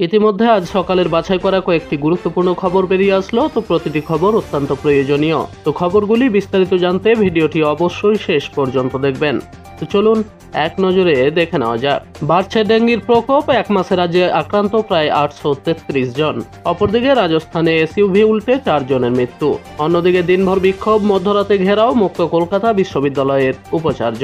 ইতিমধ্যে আজ সকালের বাছাই করা কয়েকটি গুরুত্বপূর্ণ খবর বেরিয়ে আসলো, তো প্রতিটি খবর অত্যন্ত প্রয়োজনীয়। তো খবরগুলি বিস্তারিত জানতে ভিডিওটি অবশ্যই শেষ পর্যন্ত দেখবেন। তো চলুন এক নজরে দেখে নেওয়া যাক। বাড়ছে ডেঙ্গির প্রকোপ, এক মাসে রাজ্যে আক্রান্ত প্রায় 833 জন। অপরদিকে রাজস্থানে এসইউভি উল্টে 4 জনের মৃত্যু। অন্যদিকে দিনভর বিক্ষোভ, মধ্যরাতে ঘেরাও মুক্ত কলকাতা বিশ্ববিদ্যালয়ের উপাচার্য।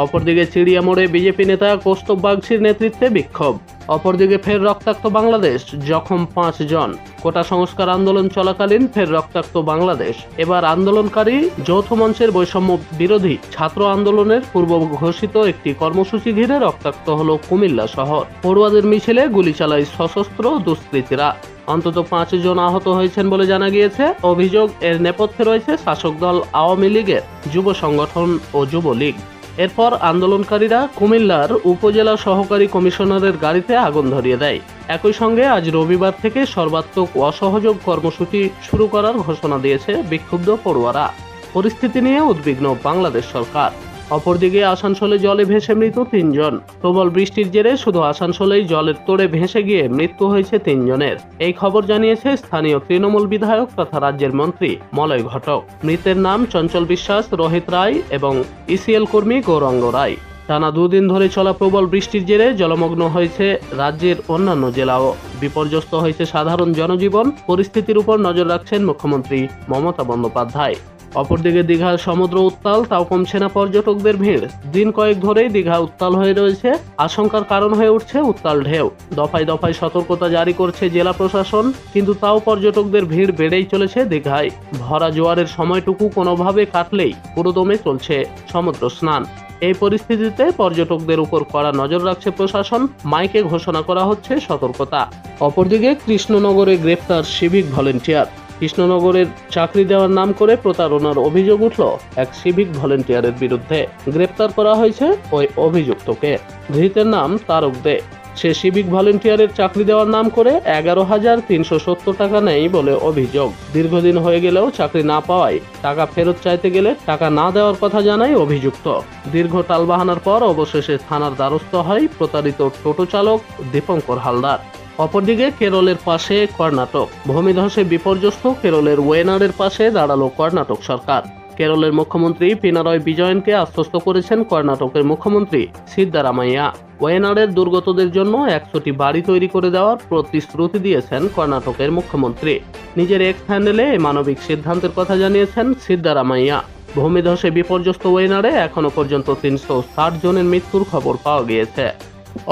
অপরদিকে চিড়িয়ামোড়ে বিজেপি নেতা কৌস্তব বাগচির নেতৃত্বে বিক্ষোভ। অপরদিকে ফের রক্তাক্ত বাংলাদেশ, জখম 5 জন। কোটা সংস্কার আন্দোলন চলাকালীন ফের রক্তাক্ত বাংলাদেশ। এবার আন্দোলনকারী যৌথ মঞ্চের বৈষম্য বিরোধী ছাত্র আন্দোলনের পূর্ব ঘোষিত একটি কর্মসূচি ঘিরে রক্তাক্ত হলো কুমিল্লা শহর। পড়ুয়াদের মিছিলে গুলি চালায় সশস্ত্র দুষ্কৃতীরা। অন্তত 5 জন আহত হয়েছেন বলে জানা গিয়েছে। অভিযোগ, এর নেপথ্যে রয়েছে শাসক দল আওয়ামী লীগের যুব সংগঠন ও যুবলীগ। এরপর আন্দোলনকারীরা কুমিল্লার উপজেলা সহকারী কমিশনারের গাড়িতে আগুন ধরিয়ে দেয়। একই সঙ্গে আজ রবিবার থেকে সর্বাত্মক অসহযোগ কর্মসূচি শুরু করার ঘোষণা দিয়েছে বিক্ষুব্ধ পড়ুয়ারা। পরিস্থিতি নিয়ে উদ্বিগ্ন বাংলাদেশ সরকার। অপরদিকে আসানসোলে জলে ভেসে মৃত 3 জন। প্রবল বৃষ্টির জেরে শুধু আসানসোলেই জলের তোড়ে ভেসে গিয়ে মৃত্যু হয়েছে 3 জনের। এই খবর জানিয়েছে স্থানীয় তৃণমূল বিধায়ক তথা রাজ্যের মন্ত্রী মলয় ঘটক। মৃতের নাম চঞ্চল বিশ্বাস, রোহিত রায় এবং ইসিএল কর্মী গৌরাঙ্গ রায়। টানা 2 দিন ধরে চলা প্রবল বৃষ্টির জেরে জলমগ্ন হয়েছে রাজ্যের অন্যান্য জেলাও। বিপর্যস্ত হয়েছে সাধারণ জনজীবন। পরিস্থিতির উপর নজর রাখছেন মুখ্যমন্ত্রী মমতা বন্দ্যোপাধ্যায়। অপরদিকে দীঘার সমুদ্র উত্তাল, তাও কমছে না পর্যটকদের ভিড়। দিন কয়েক ধরেই দীঘা উত্তাল হয়ে রয়েছে। আশঙ্কার কারণ হয়ে উঠছে উত্তাল ঢেউ। দফায় দফায় সতর্কতা জারি করছে জেলা প্রশাসন, কিন্তু তাও পর্যটকদের ভিড় বেড়েই চলেছে দীঘায়। ভরা জোয়ারের সময়টুকু কোনোভাবে কাটলেই পুরোদমে চলছে সমুদ্র স্নান। এই পরিস্থিতিতে পর্যটকদের উপর কড়া নজর রাখছে প্রশাসন। মাইকে ঘোষণা করা হচ্ছে সতর্কতা। অপরদিকে কৃষ্ণনগরে গ্রেপ্তার সিভিক ভলেন্টিয়ার। কৃষ্ণনগরের চাকরি দেওয়ার নাম করে প্রতারণার অভিযোগ উঠল এক সিভিক ভলেন্টিয়ারের বিরুদ্ধে। গ্রেপ্তার করা হয়েছে ওই অভিযুক্তকে। ধৃতের নাম তারক দে। সে সিভিক ভলেন্টিয়ারের চাকরি দেওয়ার নাম করে 11,370 টাকা নেয় বলে অভিযোগ। দীর্ঘদিন হয়ে গেলেও চাকরি না পাওয়ায় টাকা ফেরত চাইতে গেলে টাকা না দেওয়ার কথা জানায় অভিযুক্ত। দীর্ঘ টালবাহানার পর অবশেষে থানার দ্বারস্থ হয় প্রতারিত টোটো চালক দীপঙ্কর হালদার। অপরদিকে কেরলের পাশে কর্ণাটক। ভূমিধসে বিপর্যস্ত কেরলের ওয়েনাডের পাশে দাঁড়ালো কর্ণাটক সরকার। কেরলের মুখ্যমন্ত্রী পিনারয় বিজয়নকে আশ্বস্ত করেছেন কর্ণাটকের মুখ্যমন্ত্রী সিদ্দারামাইয়া। ওয়েনাডের দুর্গতদের জন্য 100টি বাড়ি তৈরি করে দেওয়ার প্রতিশ্রুতি দিয়েছেন কর্ণাটকের মুখ্যমন্ত্রী। নিজের এক্স হ্যান্ডেলে এই মানবিক সিদ্ধান্তের কথা জানিয়েছেন সিদ্দারামাইয়া। ভূমিধসে বিপর্যস্ত ওয়েনাডে এখনো পর্যন্ত 360 জনের মৃত্যুর খবর পাওয়া গিয়েছে।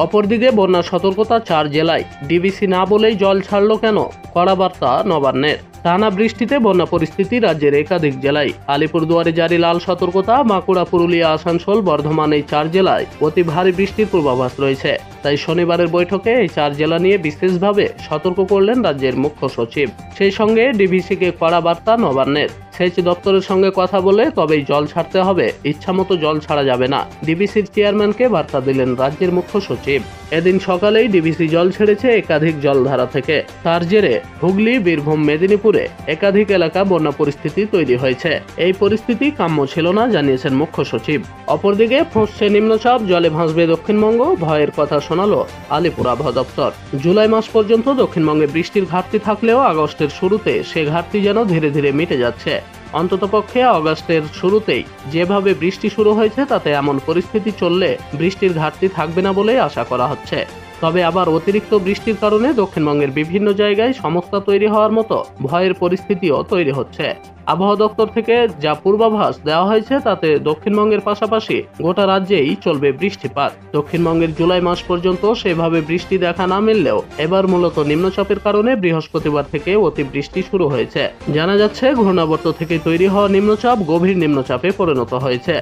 অপরদিকে বন্যা সতর্কতা 4 জেলায়। ডিবিসি না বলেই জল ছাড়লো কেন? কড়া বার্তা নবান্নের। টানা বৃষ্টিতে বন্যা পরিস্থিতি রাজ্যের একাধিক জেলায়। আলিপুরদুয়ারে জারি লাল সতর্কতা। বাঁকুড়া, পুরুলিয়া, আসানসোল, বর্ধমান এই 4 জেলায় অতি ভারী বৃষ্টির পূর্বাভাস রয়েছে। তাই শনিবারের বৈঠকে এই 4 জেলা নিয়ে বিশেষভাবে সতর্ক করলেন রাজ্যের মুখ্য সচিব। সেই সঙ্গে ডিভিসিকে কড়া বার্তা নবান্নের। সেচ দপ্তরের সঙ্গে কথা বলে তবেই জল ছাড়তে হবে, ইচ্ছামতো জল ছাড়া যাবে না। ডিভিসির চেয়ারম্যানকে বার্তা দিলেন রাজ্যের মুখ্য সচিব। এদিন সকালেই ডিভিসি জল ছেড়েছে একাধিক জলধারা থেকে। তার জেরে হুগলি, বীরভূম, মেদিনীপুরে একাধিক এলাকা বন্যা পরিস্থিতি তৈরি হয়েছে। এই পরিস্থিতি কাম্য ছিল না, জানিয়েছেন মুখ্য সচিব। অপরদিকে ফুঁসছে নিম্নচাপ, জলে ভাসবে দক্ষিণবঙ্গ, ভয়ের কথা শোনালো আলিপুর আবহাওয়া দপ্তর। জুলাই মাস পর্যন্ত দক্ষিণবঙ্গে বৃষ্টির ঘাটতি থাকলেও আগস্টের শুরুতে সে ঘাটতি যেন ধীরে ধীরে মিটে যাচ্ছে। অন্ততপক্ষে আগস্টের শুরুতেই যেভাবে বৃষ্টি শুরু হয়েছে তাতে এমন পরিস্থিতি চললে বৃষ্টির ঘাটতি থাকবে না বলেই আশা করা হচ্ছে। তবে আবার অতিরিক্ত বৃষ্টির কারণে দক্ষিণবঙ্গের বিভিন্ন জায়গায় সমস্যা তৈরি হওয়ার মতো ভয়ের পরিস্থিতিও তৈরি হচ্ছে। আবহাওয়া দপ্তর থেকে যা পূর্বাভাস দেওয়া হয়েছে তাতে দক্ষিণবঙ্গের পাশাপাশি গোটা রাজ্যেই চলবে বৃষ্টিপাত। দক্ষিণবঙ্গের জুলাই মাস পর্যন্ত সেভাবে বৃষ্টি দেখা না মিললেও এবার মূলত নিম্নচাপের কারণে বৃহস্পতিবার থেকে অতিবৃষ্টি শুরু হয়েছে। জানা যাচ্ছে ঘূর্ণাবর্ত থেকে তৈরি হওয়া নিম্নচাপ গভীর নিম্নচাপে পরিণত হয়েছে।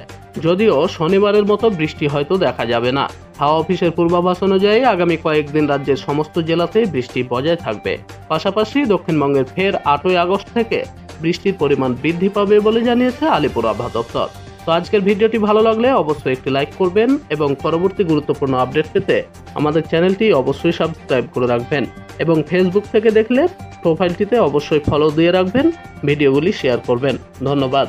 যদিও শনিবারের মতো বৃষ্টি হয়তো দেখা যাবে না। হাওয়া অফিসের পূর্বাভাস অনুযায়ী আগামী কয়েকদিন রাজ্যের সমস্ত জেলাতে বৃষ্টি বজায় থাকবে। পাশাপাশি দক্ষিণবঙ্গের ফের 8ই আগস্ট থেকে বৃষ্টির পরিমাণ বৃদ্ধি পাবে বলে জানিয়েছে আলিপুর আবহাওয়া দপ্তর। তো আজকের ভিডিওটি ভালো লাগলে অবশ্যই একটি লাইক করবেন এবং পরবর্তী গুরুত্বপূর্ণ আপডেট পেতে আমাদের চ্যানেলটি অবশ্যই সাবস্ক্রাইব করে রাখবেন এবং ফেসবুক থেকে দেখলে প্রোফাইলটিতে অবশ্যই ফলো দিয়ে রাখবেন। ভিডিওগুলি শেয়ার করবেন। ধন্যবাদ।